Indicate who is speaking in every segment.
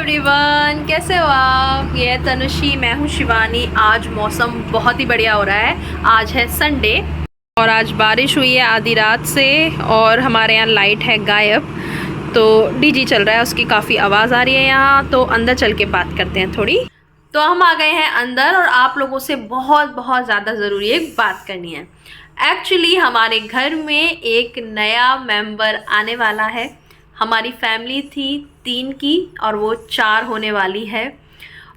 Speaker 1: Everyone, कैसे हो आप। ये है तनुषी, मैं हूँ शिवानी। आज मौसम बहुत ही बढ़िया हो रहा है। आज है संडे और आज बारिश हुई है आधी रात से और हमारे यहाँ लाइट है गायब। तो डीजी चल रहा है, उसकी काफ़ी आवाज़ आ रही है यहाँ। तो अंदर चल के बात करते हैं थोड़ी। तो हम आ गए हैं अंदर और आप लोगों से बहुत बहुत ज़्यादा ज़रूरी एक बात करनी है। एक्चुअली हमारे घर में एक नया मेंबर आने वाला है। हमारी फैमिली थी 3 की और वो 4 होने वाली है।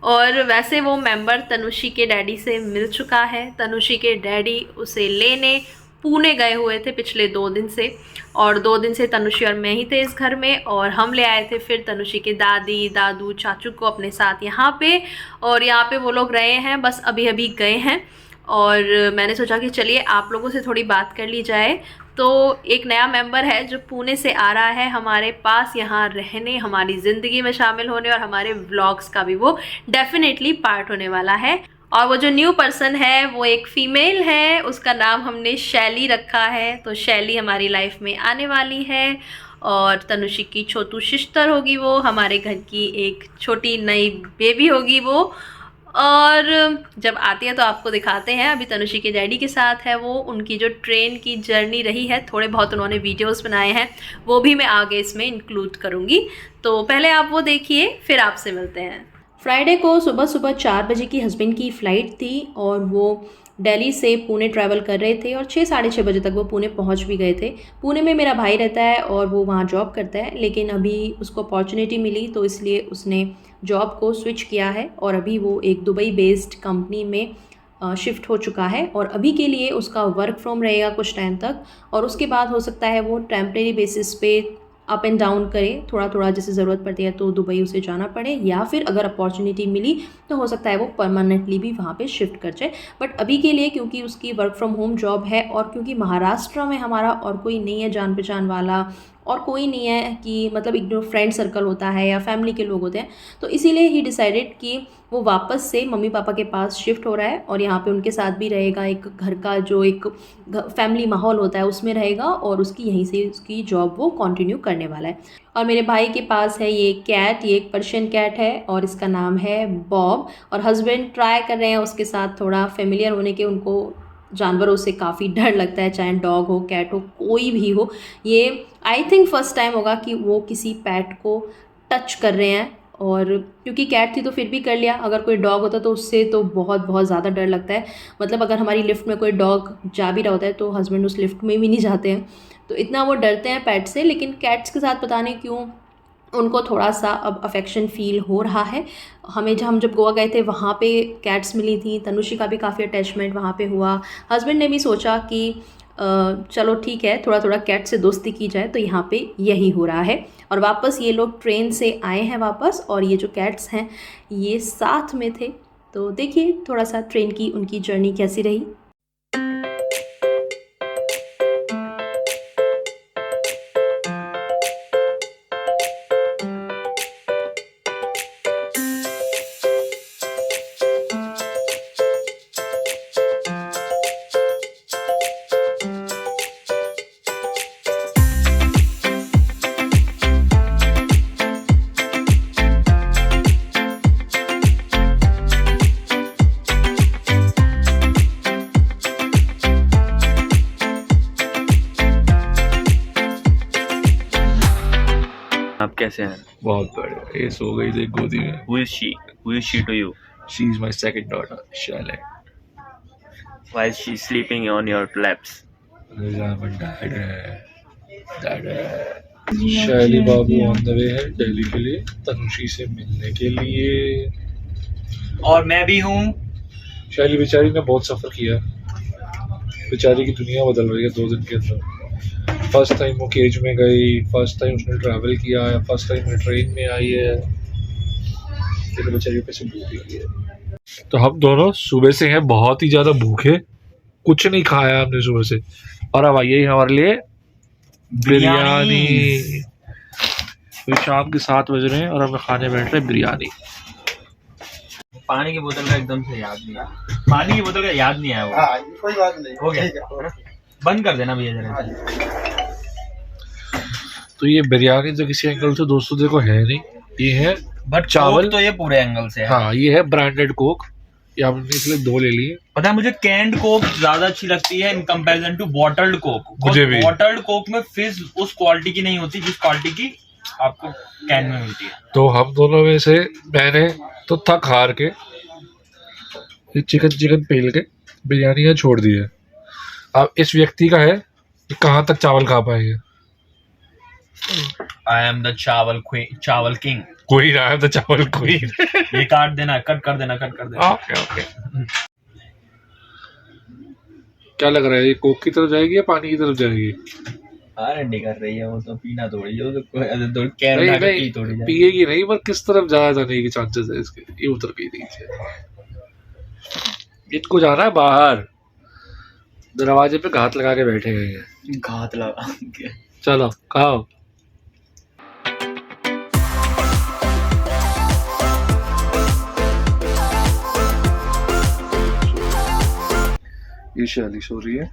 Speaker 1: और वैसे वो मेंबर तनुषी के डैडी से मिल चुका है। तनुषी के डैडी उसे लेने पुणे गए हुए थे पिछले 2 दिन से, और 2 दिन से तनुषी और मैं ही थे इस घर में। और हम ले आए थे फिर तनुषी के दादी दादू चाचू को अपने साथ यहाँ पे, और यहाँ पे वो लोग रहे हैं, बस अभी अभी गए हैं। और मैंने सोचा कि चलिए आप लोगों से थोड़ी बात कर ली जाए। तो एक नया मेंबर है जो पुणे से आ रहा है हमारे पास यहाँ रहने, हमारी ज़िंदगी में शामिल होने, और हमारे व्लॉग्स का भी वो डेफिनेटली पार्ट होने वाला है। और वो जो न्यू पर्सन है वो एक फ़ीमेल है, उसका नाम हमने शैली रखा है। तो शैली हमारी लाइफ में आने वाली है और तनुषी की छोटू सिस्टर होगी वो, हमारे घर की एक छोटी नई बेबी होगी वो। और जब आती है तो आपको दिखाते हैं। अभी तनुषी के डैडी के साथ है वो। उनकी जो ट्रेन की जर्नी रही है, थोड़े बहुत उन्होंने वीडियोस बनाए हैं, वो भी मैं आगे इसमें इंक्लूड करूँगी। तो पहले आप वो देखिए, फिर आपसे मिलते हैं। फ्राइडे को सुबह 4 बजे की हस्बैंड की फ़्लाइट थी और वो दिल्ली से पुणे ट्रैवल कर रहे थे और 6 साढ़े 6 बजे तक वो पुणे पहुंच भी गए थे। पुणे में मेरा भाई रहता है और वो वहाँ जॉब करता है, लेकिन अभी उसको अपॉर्चुनिटी मिली तो इसलिए उसने जॉब को स्विच किया है और अभी वो एक दुबई बेस्ड कंपनी में शिफ्ट हो चुका है। और अभी के लिए उसका वर्क फ्रॉम रहेगा कुछ टाइम तक, और उसके बाद हो सकता है वो टेम्परेरी बेसिस पे अप एंड डाउन करे, थोड़ा थोड़ा जैसे ज़रूरत पड़ती है तो दुबई उसे जाना पड़े, या फिर अगर अपॉर्चुनिटी मिली तो हो सकता है वो परमानेंटली भी वहाँ पे शिफ्ट कर जाए। बट अभी के लिए क्योंकि उसकी वर्क फ्रॉम होम जॉब है और क्योंकि महाराष्ट्र में हमारा और कोई नहीं है जान पहचान वाला, और कोई नहीं है कि मतलब एक जो फ्रेंड सर्कल होता है या फैमिली के लोग होते हैं, तो इसीलिए ही डिसाइडेड कि वो वापस से मम्मी पापा के पास शिफ्ट हो रहा है और यहाँ पे उनके साथ भी रहेगा। एक घर का जो एक फैमिली माहौल होता है उसमें रहेगा और उसकी यहीं से उसकी जॉब वो कंटिन्यू करने वाला है। और मेरे भाई के पास है ये कैट, ये एक पर्शियन कैट है और इसका नाम है बॉब। और हस्बैंड ट्राई कर रहे हैं उसके साथ थोड़ा फेमिलियर होने के। उनको जानवरों से काफ़ी डर लगता है, चाहे डॉग हो कैट हो कोई भी हो। ये आई थिंक फर्स्ट टाइम होगा कि वो किसी पैट को टच कर रहे हैं। और क्योंकि कैट थी तो फिर भी कर लिया, अगर कोई डॉग होता तो उससे तो बहुत बहुत ज़्यादा डर लगता है। मतलब अगर हमारी लिफ्ट में कोई डॉग जा भी रहा होता है तो हस्बैंड उस लिफ्ट में भी नहीं जाते हैं, तो इतना वो डरते हैं पैट से। लेकिन कैट्स के साथ पता नहीं क्यों उनको थोड़ा सा अब अफेक्शन फील हो रहा है। हमें हम जब गोवा गए थे वहाँ पे कैट्स मिली थी, तनुषी का भी काफ़ी अटैचमेंट वहाँ पे हुआ। हस्बैंड ने भी सोचा कि चलो ठीक है, थोड़ा थोड़ा कैट से दोस्ती की जाए, तो यहाँ पे यही हो रहा है। और वापस ये लोग ट्रेन से आए हैं वापस, और ये जो कैट्स हैं ये साथ में थे। तो देखिए थोड़ा सा ट्रेन की उनकी जर्नी कैसी रही।
Speaker 2: आप कैसे हैं?
Speaker 3: बहुत बढ़िया। ये सो गई थी गोदी में।
Speaker 2: Who is she? Who is she to you?
Speaker 3: She is my second daughter, Shale.
Speaker 2: Why is she sleeping on your laps?
Speaker 3: Dad है। शैली बाबू ऑन द वे है दिल्ली के लिए तनुषी से मिलने के लिए।
Speaker 2: और मैं भी हूँ।
Speaker 3: शैली बेचारी ने बहुत सफ़र किया, बेचारी की दुनिया बदल रही है 2 दिन के अंदर। फर्स्ट टाइम वो केज में गई, फर्स्ट टाइम उसने ट्रैवल किया है, फर्स्ट टाइम वो ट्रेन में आई है, तो बेचारी पे से भूख लगी है। तो हम दोनों सुबह से हैं बहुत ही ज़्यादा भूखे, कुछ नहीं खाया हमने सुबह से, और अब आई है हमारे लिए बिरयानी। तो शाम के 7 बज रहे हैं और हम खाने बैठ रहे हैं बिरयानी।
Speaker 2: पानी की बोतल का एकदम से याद नहीं आया, पानी की बोतल का याद नहीं आया वो।
Speaker 4: हाँ, कोई बात नहीं,
Speaker 2: हो गया, बंद कर देना भैया जरा।
Speaker 3: तो ये बिरयानी तो किसी एंगल से दोस्तों देखो है नहीं, ये है
Speaker 2: बट
Speaker 3: चावल-
Speaker 2: चावल तो ये पूरे एंगल से है।
Speaker 3: हाँ ये है ब्रांडेड कोक, ये हमने इसलिए 2 ले लिए।
Speaker 2: पता है मुझे कैंड कोक ज्यादा अच्छी लगती है in comparison to bottled coke.
Speaker 3: मुझे भी।
Speaker 2: बॉटल्ड कोक में फिज उस क्वालिटी की नहीं होती जिस क्वालिटी की आपको कैन में मिलती है।
Speaker 3: तो हम दोनों में से मैंने तो थक हार के ये चिकन पेल के बिरयानी यहाँ छोड़ दी है। अब इस व्यक्ति का है कि कहाँ तक चावल खा पाएंगे।
Speaker 2: आई एम द चावल किंग।
Speaker 3: कोई रहा है तो चावल कोई।
Speaker 2: ये काट देना, कट कर देना।
Speaker 3: Okay okay. क्या लग रहा है, ये कोक की तरफ जाएगी या पानी की तरफ जाएगी?
Speaker 2: आरएनडी कर रही है वो, तो पीना थोड़ी है, वो तो कैन
Speaker 3: नहीं
Speaker 2: उठा के
Speaker 3: नहीं
Speaker 2: पी थोड़ी जाए।
Speaker 3: पिएगी नहीं, पर किस तरफ जाया जाने के चांसेस है इसके? ये उधर पी रही है। इनको जाना है बाहर, दरवाजे पे घात लगा के बैठे हुए हैं।
Speaker 2: घात लगा के।
Speaker 3: चलो खाओ। ये शैली सो रही है,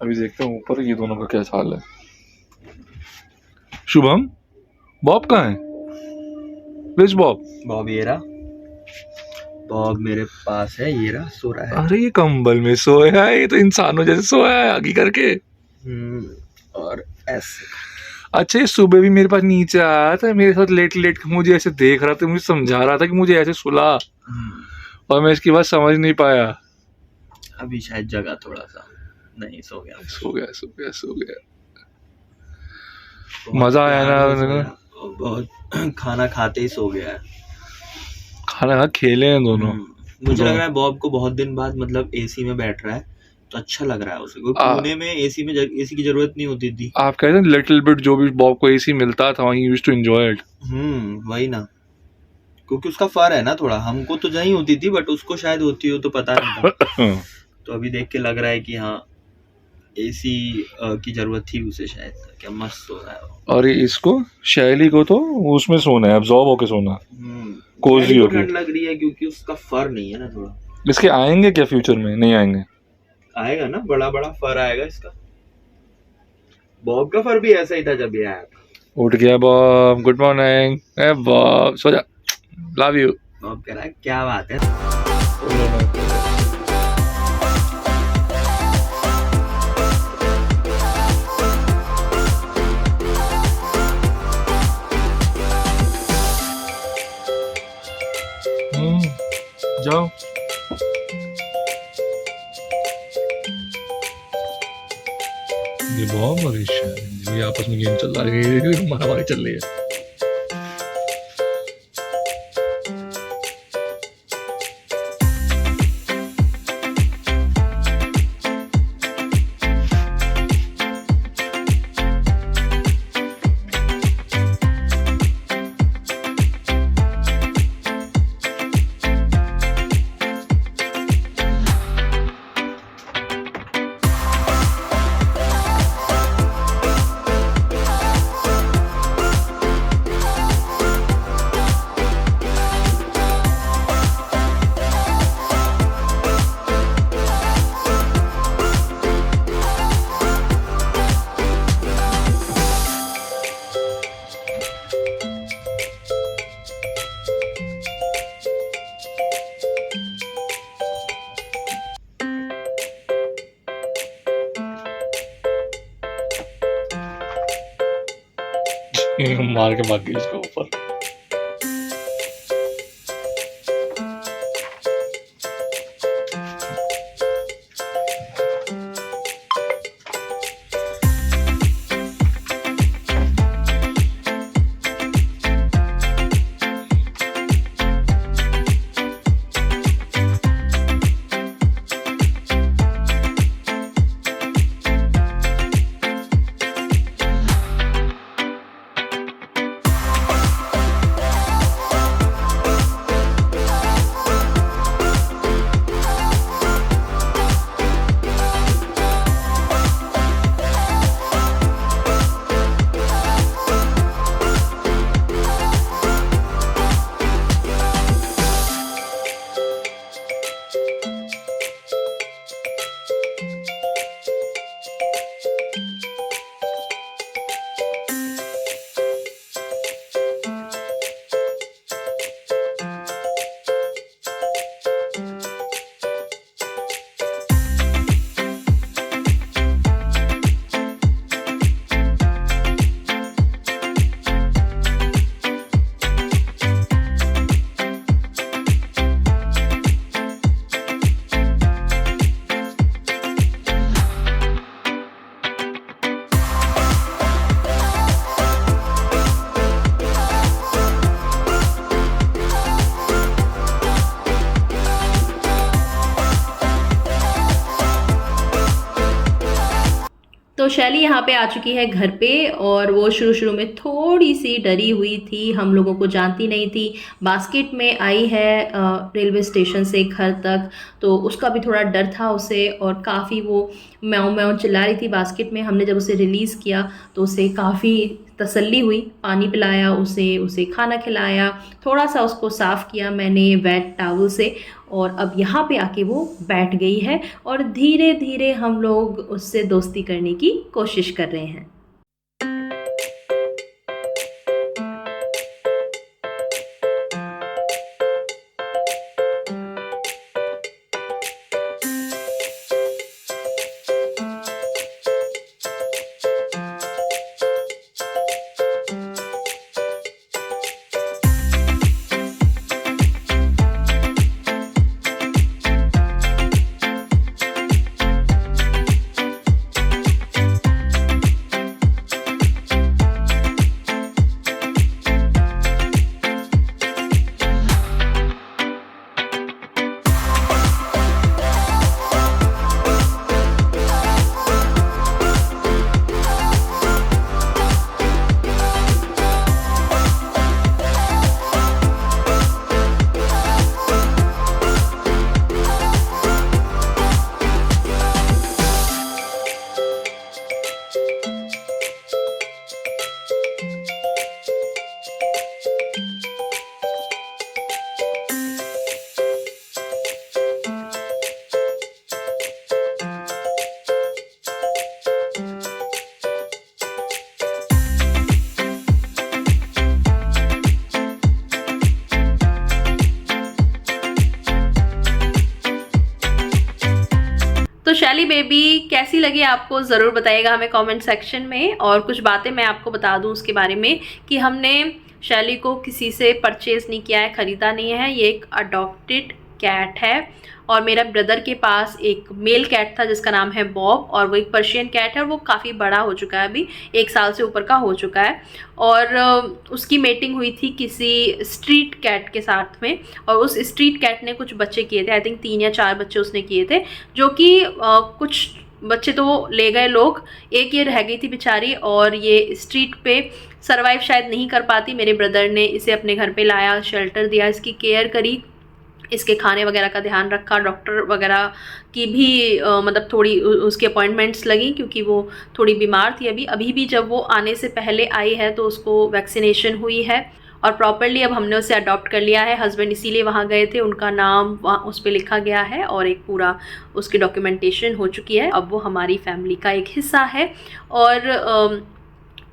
Speaker 3: अभी देखते हैं ऊपर ये दोनों का क्या हाल है। शुभम, बॉब कहाँ है? विच बॉब?
Speaker 2: बॉब ये रहा, बॉब मेरे पास है, ये रहा सो रहा है।
Speaker 3: अरे ये कंबल में सोया है, ये तो इंसानों जैसे सोया है आगे करके।
Speaker 2: और ऐसे
Speaker 3: अच्छा ये सुबह भी मेरे पास नीचे आया था, मेरे साथ लेट लेट के मुझे ऐसे देख रहा था, मुझे समझा रहा था कि मुझे ऐसे सुला, और मैं इसकी बात समझ नहीं पाया।
Speaker 2: अभी शायद जगह थोड़ा सा नहीं, सो गया। मजा आया ना?
Speaker 4: बहुत खाना खाते ही सो गया है।
Speaker 3: खाना खेले हैं दोनों।
Speaker 4: मुझे लग रहा है बॉब को बहुत दिन बाद मतलब एसी में बैठ रहा है तो अच्छा लग रहा है उसे, क्योंकि पुणे में एसी की जरूरत नहीं होती थी।
Speaker 3: आप कहते हैं लिटिल बिट, जो भी बॉब को एसी मिलता था वहीं यूज्ड टू एंजॉय इट।
Speaker 4: वही ना, क्योंकि उसका फर है ना थोड़ा, हमको तो नहीं होती थी बट उसको शायद होती हो तो पता नहीं था। तो अभी देख के लग रहा है कि हाँ एसी की जरूरत थी उसे शायद, क्या मस्त सो रहा है वो।
Speaker 3: और इसको शैली को तो उसमें सोना है, एब्जॉर्ब होके सोना, कोजी होके।
Speaker 4: ठंड लग रही है क्योंकि उसका फर नहीं है ना थोड़ा।
Speaker 3: इसके आएंगे क्या फ्यूचर में? नहीं आएंगे।
Speaker 4: आएगा ना, बड़ा बड़ा फर आएगा इसका। बॉब का फर भी ऐसा ही था जब ये आया था।
Speaker 3: उठ गया बॉब, गुड मॉर्निंग। ए बॉब सो जा, लव यू।
Speaker 4: बॉब कह रहा है क्या बात है।
Speaker 3: जाओ। ये बॉब और ये आपस में गेम चल रहा है, मारामारी चल रही है। मार के भाग गई इसके ऊपर।
Speaker 1: तो शैली यहाँ पे आ चुकी है घर पे और वो शुरू में थोड़ी सी डरी हुई थी, हम लोगों को जानती नहीं थी। बास्केट में आई है रेलवे स्टेशन से घर तक, तो उसका भी थोड़ा डर था उसे और काफ़ी वो म्याऊं म्याऊं चिल्ला रही थी बास्केट में। हमने जब उसे रिलीज़ किया तो उसे काफ़ी तसल्ली हुई, पानी पिलाया उसे खाना खिलाया, थोड़ा सा उसको साफ़ किया मैंने वेट टॉवल से, और अब यहाँ पे आके वो बैठ गई है और धीरे धीरे हम लोग उससे दोस्ती करने की कोशिश कर रहे हैं। तो शैली बेबी कैसी लगी आपको ज़रूर बताइएगा हमें कमेंट सेक्शन में। और कुछ बातें मैं आपको बता दूं उसके बारे में कि हमने शैली को किसी से परचेज़ नहीं किया है, ख़रीदा नहीं है। ये एक अडॉप्टेड कैट है और मेरा ब्रदर के पास एक मेल कैट था जिसका नाम है बॉब, और वो एक पर्शियन कैट है और वो काफ़ी बड़ा हो चुका है, अभी 1 साल से ऊपर का हो चुका है। और उसकी मेटिंग हुई थी किसी स्ट्रीट कैट के साथ में, और उस स्ट्रीट कैट ने कुछ बच्चे किए थे, आई थिंक 3 या 4 बच्चे उसने किए थे, जो कि कुछ बच्चे तो ले गए लोग, एक ये रह गई थी बेचारी, और ये स्ट्रीट पे सर्वाइव शायद नहीं कर पाती। मेरे ब्रदर ने इसे अपने घर पे लाया, शेल्टर दिया, इसकी केयर करी, इसके खाने वगैरह का ध्यान रखा, डॉक्टर वगैरह की भी मतलब थोड़ी उसकी अपॉइंटमेंट्स लगी क्योंकि वो थोड़ी बीमार थी। अभी भी जब वो आने से पहले आई है तो उसको वैक्सीनेशन हुई है और प्रॉपरली अब हमने उसे अडॉप्ट कर लिया है। हस्बैंड इसीलिए वहाँ गए थे, उनका नाम वहाँ उस पर लिखा गया है और एक पूरा उसकी डॉक्यूमेंटेशन हो चुकी है। अब वो हमारी फैमिली का एक हिस्सा है और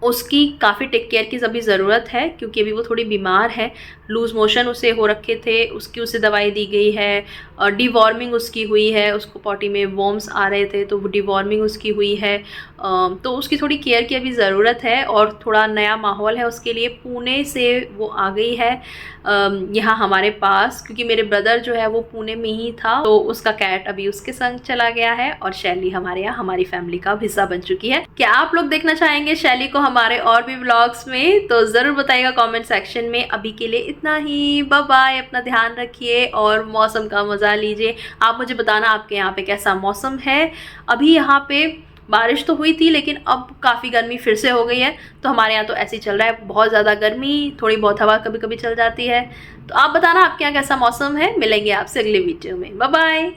Speaker 1: उसकी काफ़ी टेक केयर की अभी ज़रूरत है क्योंकि अभी वो थोड़ी बीमार है। लूज़ मोशन उसे हो रखे थे, उसे दवाई दी गई है, डिवॉर्मिंग उसकी हुई है, उसको पॉटी में वॉर्म्स आ रहे थे तो वो डिवॉर्मिंग उसकी हुई है। तो उसकी थोड़ी केयर की अभी ज़रूरत है और थोड़ा नया माहौल है उसके लिए। पुणे से वो आ गई है यहाँ हमारे पास क्योंकि मेरे ब्रदर जो है वो पुणे में ही था, तो उसका कैट अभी उसके संग चला गया है और शैली हमारे यहाँ हमारी फैमिली का हिस्सा बन चुकी है। क्या आप लोग देखना चाहेंगे शैली को हमारे और भी व्लॉग्स में? तो ज़रूर बताइएगा कमेंट सेक्शन में। अभी के लिए इतना ही, बाय बाय, अपना ध्यान रखिए और मौसम का मज़ा लीजिए। आप मुझे बताना आपके यहाँ पे कैसा मौसम है। अभी यहाँ पे बारिश तो हुई थी लेकिन अब काफ़ी गर्मी फिर से हो गई है, तो हमारे यहाँ तो ऐसे ही चल रहा है, बहुत ज़्यादा गर्मी, थोड़ी बहुत हवा कभी कभी चल जाती है। तो आप बताना आपके यहाँ कैसा मौसम है। मिलेंगे आपसे अगले वीडियो में, बाय बाय।